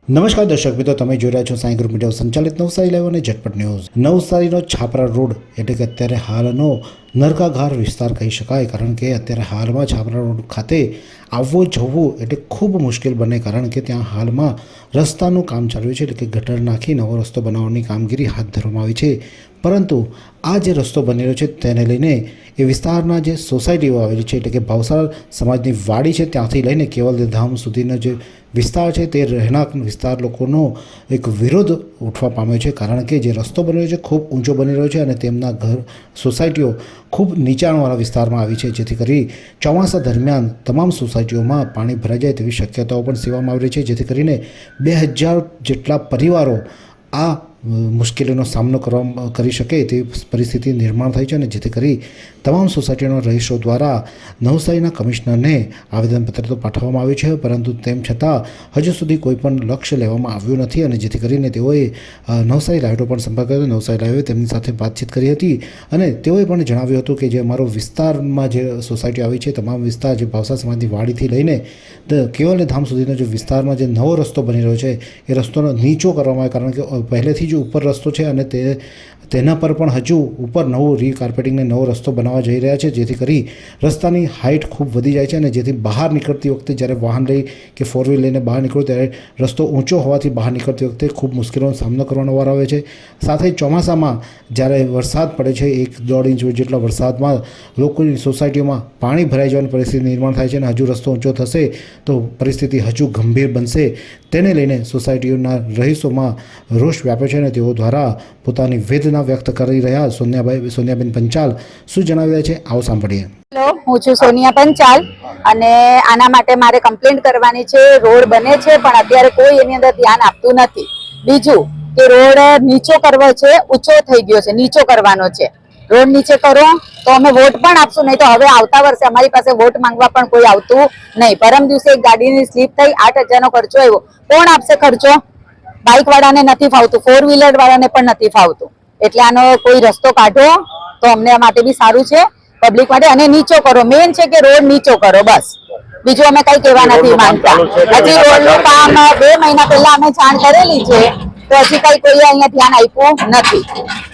નમસ્કાર દર્શક મિત્રો, તમે જોઈ રહ્યા છો સાઈ ગ્રુપ મીડિયા સંચાલિત નવસારી લાઈવ અને ઝટપટ ન્યૂઝ। નવસારીનો છાપરા રોડ એટલે કે અત્યારે હાલનો નરકાગાર વિસ્તાર કહી શકાય, કારણ કે અત્યારે હાલમાં છાપરા રોડ ખાતે આવવું જવું એટલે ખૂબ મુશ્કેલ બને, કારણ કે ત્યાં હાલમાં રસ્તાનું કામ ચાલ્યું છે, એટલે કે ગટર નાખી નવો રસ્તો બનાવવાની કામગીરી હાથ ધરવામાં આવી છે। પરંતુ આ જે રસ્તો બની રહ્યો છે તેને લઈને એ વિસ્તારના જે સોસાયટીઓ આવેલી છે, એટલે કે ભાવસાર સમાજની વાડી છે ત્યાંથી લઈને કેવલધામ સુધીનો જે વિસ્તાર છે તે રહેણાંક વિસ્તાર લોકોનો એક વિરોધ ઉઠવા પામ્યો છે, કારણ કે જે રસ્તો બની રહ્યો છે ખૂબ ઊંચો બની રહ્યો છે અને તેમના ઘર સોસાયટીઓ ખૂબ નીચાણવાળા વિસ્તારમાં આવી છે, જેથી કરી ચોમાસા દરમિયાન તમામ સોસાયટીઓમાં પાણી ભરાઈ જાય તેવી શક્યતાઓ પણ સેવામાં આવી રહી છે, જેથી કરીને 2000 જેટલા પરિવારો આ મુશ્કેલીનો સામનો કરી શકે તેવી પરિસ્થિતિ નિર્માણ થઈ છે અને જેથી કરી તમામ સોસાયટીના રહીશો દ્વારા નવસારીના કમિશનરને આવેદનપત્ર તો પાઠવવામાં આવ્યું છે, પરંતુ તેમ છતાં હજુ સુધી કોઈ પણ લક્ષ્ય લેવામાં આવ્યું નથી અને જેથી કરીને તેઓએ નવસારી લાઈવનો પણ સંપર્ક કર્યો। નવસારી લાઈવે તેમની સાથે વાતચીત કરી હતી અને તેઓએ પણ જણાવ્યું હતું કે જે અમારો વિસ્તારમાં જે સોસાયટી આવી છે તમામ વિસ્તાર જે ભાવસાર સમાજની વાડીથી લઈને કેવલધામ સુધીનો જે વિસ્તારમાં જે નવો રસ્તો બની રહ્યો છે એ રસ્તોનો નીચો કરવામાં આવે, કારણ કે પહેલેથી જ ઉપર રસ્તો છે અને તેના પર પણ હજુ ઉપર નવું રીકાર્પેટિંગને નવો રસ્તો બનાવવા જઈ રહ્યા છે, જેથી કરી રસ્તાની હાઇટ ખૂબ વધી જાય છે અને જેથી બહાર નીકળતી વખતે જ્યારે વાહન લઈ કે ફોર વ્હીલ લઈને બહાર નીકળો ત્યારે રસ્તો ઊંચો હોવાથી બહાર નીકળતી વખતે ખૂબ મુશ્કેલીનો સામનો કરવાનો વાર આવે છે। સાથે ચોમાસામાં જ્યારે વરસાદ પડે છે 1-1.5 ઇંચ જેટલા વરસાદમાં લોકોની સોસાયટીઓમાં પાણી ભરાઈ જવાની પરિસ્થિતિ નિર્માણ થાય છે અને હજુ રસ્તો ઊંચો થશે તો પરિસ્થિતિ હજુ ગંભીર બનશે। તેને લઈને સોસાયટીઓના રહીશોમાં રોષ વ્યાપ્યો છે અને તેઓ દ્વારા પોતાની વેદના વ્યક્ત કરી રહ્યા સોનિયાબેન પંચાલ શું જણાવી રહ્યા છે આવો સાંભળીએ। હેલો, હું છું સોનિયા પંચાલ અને આના માટે મારે કમ્પ્લેન્ટ કરવાની છે। રોડ બને છે પણ અત્યારે કોઈ એની અંદર ધ્યાન આપતું નથી। બીજું કે રોડ નીચો કરવો છે, ઊંચો થઈ ગયો છે, નીચો કરવાનો છે। રોડ નીચે કરો તો અમે વોટ પણ આપશું, નહીં તો હવે આવતા વર્ષે અમારી પાસે વોટ માંગવા પણ કોઈ આવતું નહીં। પરમ દિવસે એક ગાડીની સ્લીપ થઈ, 8,000 નો ખર્ચો આવ્યો। કોણ આપશે ખર્ચો? બાઇક વાળાને નથી ફાવતું, 4 વ્હીલર વાળાને પણ નથી ફાવતું, એટલે આનો કોઈ રસ્તો કાઢો તો અમને માટે બી સારું છે, પબ્લિક માટે। અને નીચો કરો, મેઇન છે કે રોડ નીચો કરો, બસ, બીજું અમે કઈ કહેવા નથી માંગતા। હજી રોડનું કામ 2 મહિના પહેલા અમે જાણ કરેલી છે તો હજી કઈ કોઈ અહીંયા ધ્યાન આપ્યું નથી।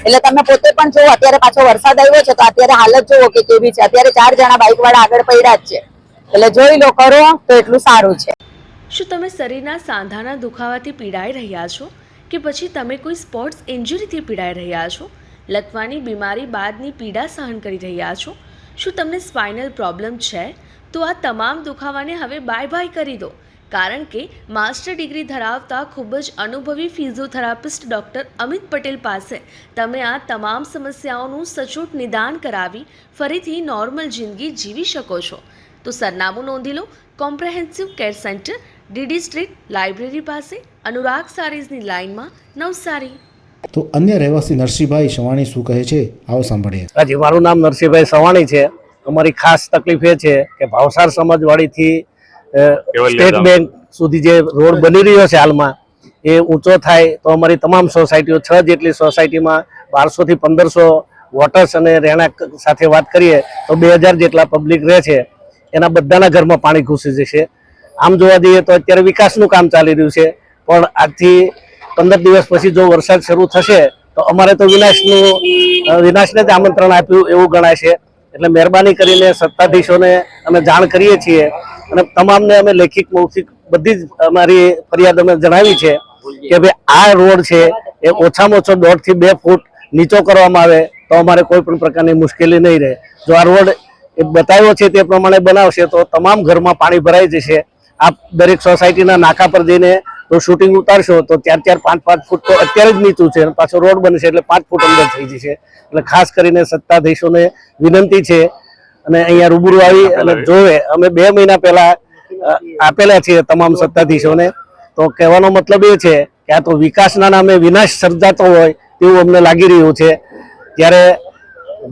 એટલે તમે પોતે પણ જુઓ, અત્યારે પાછો વરસાદ આવ્યો છે તો અત્યારે હાલત જુઓ કે કેવી છે। અત્યારે 4 જણા બાઇક વાળા આગળ પડ્યા જ છે, એટલે જોઈ લો, કરો તો એટલું સારું છે। શું તમે શરીરના સાંધાના દુખાવાથી પીડાઈ રહ્યા છો કે પછી તમે કોઈ સ્પોર્ટ્સ ઇન્જરીથી પીડાઈ રહ્યા છો? લકવાની બીમારી બાદની પીડા સહન કરી રહ્યા છો? શું તમને સ્પાઇનલ પ્રોબ્લેમ છે? તો આ તમામ દુખાવાને હવે બાય બાય કરી દો, કારણ કે માસ્ટર ડિગ્રી ધરાવતા ખૂબ જ અનુભવી ફિઝિયોથેરાપિસ્ટ ડૉક્ટર અમિત પટેલ પાસે તમે આ તમામ સમસ્યાઓનું સચોટ નિદાન કરાવી ફરીથી નોર્મલ જિંદગી જીવી શકો છો। તો સરનામું નોંધી લો, comprehensive care centre, DD street, library પાસે, અનુરાગ સારીઝની લાઇનમાં, નવસારી। તો અન્ય રહેવાસી નરસિંહભાઈ સવાણી શું કહે છે આવો સાંભળીએ। હાજી, મારું નામ નરસિંહભાઈ સવાણી છે। અમારી ખાસ તકલીફ એ છે કે ભાવસાર સમાજવાડીથી સ્ટેટ બેંક સુધી જે રોડ બની રહ્યો છે હાલમાં એ ઊંચો થાય તો અમારી તમામ સોસાયટીઓ 6 જેટલી સોસાયટીમાં 1200 થી 1500 વોટર્સ અને રહેણાંક સાથે વાત કરીએ તો 2000 જેટલા પબ્લિક રહે છે। એના બધાના ઘરમાં પાણી ઘૂસી જશે। આમ જોવા જઈએ તો અત્યારે વિકાસનું કામ ચાલી રહ્યું છે, પણ આજથી 15 દિવસ પછી જો વરસાદ શરૂ થશે તો અમારે તો વિનાશને જ આમંત્રણ આપ્યું એવું ગણાય છે। એટલે મહેરબાની કરીને સત્તાધીશોને અમે જાણ કરીએ છીએ અને તમામને અમે લેખિત મૌખિક બધી જ અમારી ફરિયાદ અમે જણાવી છે કે ભાઈ આ રોડ છે એ ઓછામાં ઓછો 1.5 થી 2 ફૂટ નીચો કરવામાં આવે તો અમારે કોઈ પણ પ્રકારની મુશ્કેલી નહીં રહે। જો આ રોડ એ બતાવ્યો છે તે પ્રમાણે બનાવશે તો તમામ ઘરમાં પાણી ભરાઈ જશે। આપ દરેક સોસાયટીના નાકા પર જઈને તો શૂટિંગ ઉતારશો તો 4-4, 5-5 ફૂટ તો અત્યારે જ નીચું છે, પાછો રોડ બનશે એટલે 5 ફૂટ અંદર થઈ જશે। એટલે ખાસ કરીને સત્તાધીશોને વિનંતી છે અને અહીંયા રૂબરૂ આવી અને જોવે। અમે 2 મહિના પહેલા આપેલા છીએ તમામ સત્તાધીશોને, તો કહેવાનો મતલબ એ છે કે આ તો વિકાસના નામે વિનાશ સર્જાતો હોય તેવું અમને લાગી રહ્યું છે। ત્યારે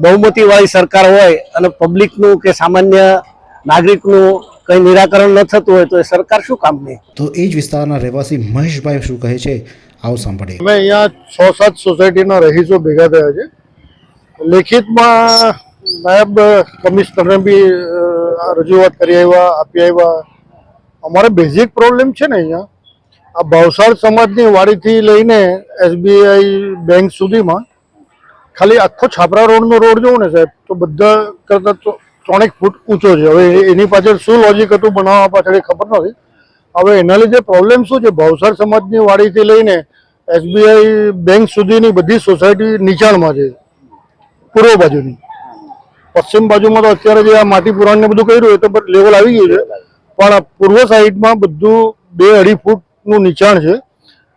બહુમતીવાળી સરકાર હોય અને પબ્લિકનું કે સામાન્ય નાગરિકનું કંઈ નિરાકરણ ન થતું હોય તો એ સરકાર શું કામની? તો એ જ વિસ્તારના રહેવાસી મહેશભાઈ શું કહે છે આવો સાંભળીએ। અમે અહીંયા 6-7 સોસાયટીના રહીશો ભેગા થયા છે। લેખિતમાં નાયબ કમિશનરને બી રજૂઆત કરી આપી આવ્યા। અમારે બેઝિક પ્રોબ્લેમ છે ને અહીંયા આ ભાવસાર સમાજની વાડીથી લઈને SBI બેંક સુધીમાં ખાલી આખો છાપરા રોડનો રોડ જોઉં ને સાહેબ તો બધા કરતાં 3 ફૂટ ઊંચો છે. હવે એની પાછળ શું લોજિક હતું બનાવવા પાછળ એ ખબર નથી. હવે એના લીધે પ્રોબ્લેમ શું છે, ભાવસાર સમાજની વાડીથી લઈને SBI બેંક સુધીની બધી સોસાયટી નીચાણમાં છે, પૂર્વ બાજુની. પશ્ચિમ બાજુમાં તો અત્યારે જે આ માટી પુરાણ ને બધું કર્યું એ તો લેવલ આવી ગયું છે, પણ પૂર્વ સાઈડમાં બધું 2-2.5 ફૂટનું નીચાણ છે.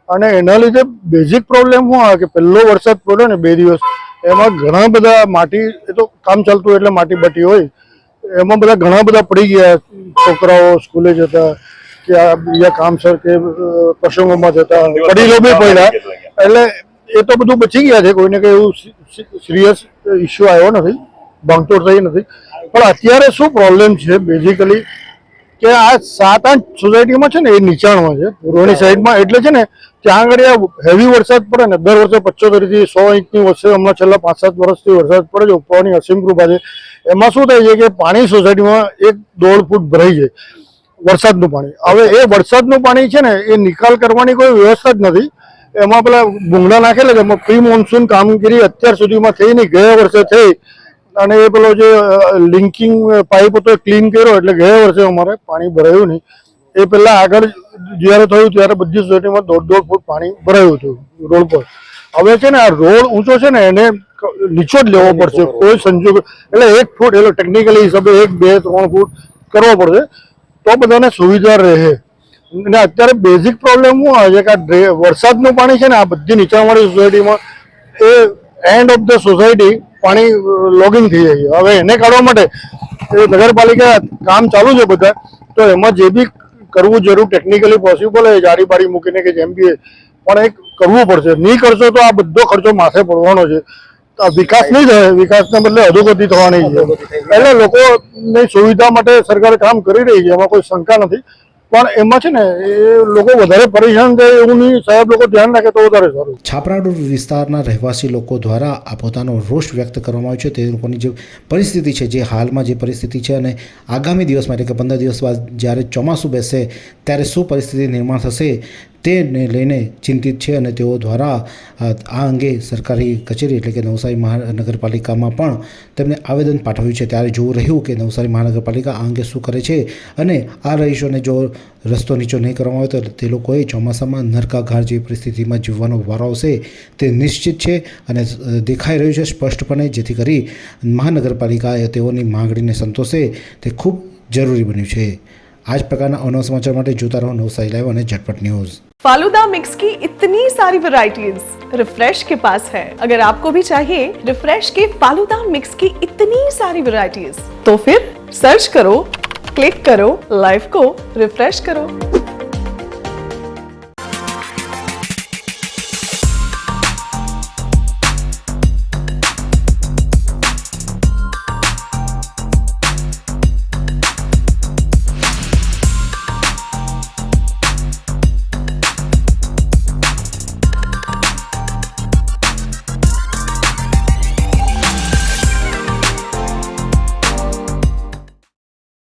અને એના લીધે બેઝિક પ્રોબ્લેમ શું આવે કે પહેલો વરસાદ પડ્યો ને 2 દિવસ એમાં ઘણા બધા માટી, એ તો કામ ચાલતું એટલે માટી બટી હોય, એમાં બધા ઘણા બધા પડી ગયા. છોકરાઓ સ્કૂલે જતા કે બીજા કામસર કે પ્રસંગોમાં જતા વડીલો બી પડ્યા, એટલે એ તો બધું બચી ગયા છે. કોઈને કંઈ એવું સિરિયસ ઇસ્યુ આવ્યો નથી, ભાંગતોડ થઈ નથી. પણ અત્યારે શું પ્રોબ્લેમ છે બેઝિકલી કે આ 7-8 સોસાયટીમાં છે ને એ નીચાણમાં છે પૂર્વની સાઈડમાં. એટલે છે ને ત્યાં આગળ હેવી વરસાદ પડે ને દર વર્ષે 75 થી 100 ઇંચની વચ્ચે હમણાં છેલ્લા 5-7 વર્ષથી વરસાદ પડે છે. ઉપરની અસીમ કૃપા છે. એમાં શું થાય છે કે પાણી સોસાયટીમાં 1-1.5 ફૂટ ભરાઈ જાય વરસાદનું પાણી. હવે એ વરસાદનું પાણી છે ને એ નિકાલ કરવાની કોઈ વ્યવસ્થા જ નથી. એમાં પેલા ભૂંગળા નાખેલા છે, એમાં પ્રી મોન્સૂન કામગીરી અત્યાર સુધીમાં થઈ નહીં, ગયા વર્ષે થઈ. અને એ પેલો જે લિંકિંગ પાઇપ હતો એ ક્લીન કર્યો એટલે ગયા વર્ષે અમારે પાણી ભરાયું નહીં. એ પહેલા આગળ જ્યારે થયું ત્યારે બધી સોસાયટીમાં 1.5 ફૂટ પાણી ભરાયું હતું રોડ પર. હવે છે ને આ રોડ ઊંચો છે ને એને નીચો જ લેવો પડશે કોઈ સંજોગ, એટલે 1 ફૂટ એટલે ટેકનિકલી હિસાબે 1, 2, 3 ફૂટ કરવો પડશે તો બધાને સુવિધા રહે. અને અત્યારે બેઝિક પ્રોબ્લેમ શું આવે છે કે આ વરસાદનું પાણી છે ને આ બધી નીચાણવાળી સોસાયટીમાં એ એન્ડ ઓફ ધ સોસાયટી પાણી લોગિંગ થઈ જાય છે. હવે એને કાઢવા માટે નગરપાલિકા કામ ચાલુ છે બધા, તો એમાં જે બી કરવું જરૂર ટેકનિકલી પોસિબલ હોય જારી બારી મૂકીને કે જેમ બી, પણ એ કરવું પડશે. નહીં કરશો તો આ બધો ખર્ચો માથે પડવાનો છે. વિકાસ નહીં થાય, વિકાસના બદલે અધોગતિ થવાની છે. એટલે લોકોની સુવિધા માટે સરકાર કામ કરી રહી છે, એમાં કોઈ શંકા નથી. પણ એમાં છે ને એ લોકો વધારે પરેશાન થાય એવું નહીં, સાહેબ લોકો ધ્યાન રાખે તો વધારે સારું. છાપરા રોડ વિસ્તારના રહેવાસી લોકો દ્વારા આ પોતાનો રોષ વ્યક્ત કરવામાં આવ્યો છે. તે લોકોની જે પરિસ્થિતિ છે, જે હાલમાં જે પરિસ્થિતિ છે અને આગામી દિવસમાં એટલે કે 15 દિવસ બાદ જ્યારે ચોમાસું બેસે ત્યારે શું પરિસ્થિતિ નિર્માણ થશે તેને લઈને ચિંતિત છે. અને તેઓ દ્વારા આ અંગે સરકારી કચેરી એટલે કે નવસારી મહાનગરપાલિકામાં પણ તેમને આવેદન પાઠવ્યું છે. ત્યારે જોવું રહ્યું કે નવસારી મહાનગરપાલિકા આ અંગે શું કરે છે. અને આ રહીશોને જો રસ્તો નીચો નહીં કરવામાં આવે તો તે લોકોએ ચોમાસામાં નરકાઘાર જેવી પરિસ્થિતિમાં જીવવાનો વારો આવશે તે નિશ્ચિત છે અને દેખાઈ રહ્યું છે સ્પષ્ટપણે. જેથી કરી મહાનગરપાલિકાએ તેઓની માંગણીને સંતોષે તે ખૂબ જરૂરી બન્યું છે. आज प्रकार अनव समाचार માટે જોતા રહો નવસારી લાઈવ અને झटपट न्यूज। फालूदा मिक्स की इतनी सारी वैरायटीज रिफ्रेश के पास है। अगर आपको भी चाहिए रिफ्रेश के फालूदा मिक्स की इतनी सारी वैरायटीज तो फिर सर्च करो, क्लिक करो, लाइफ को रिफ्रेश करो।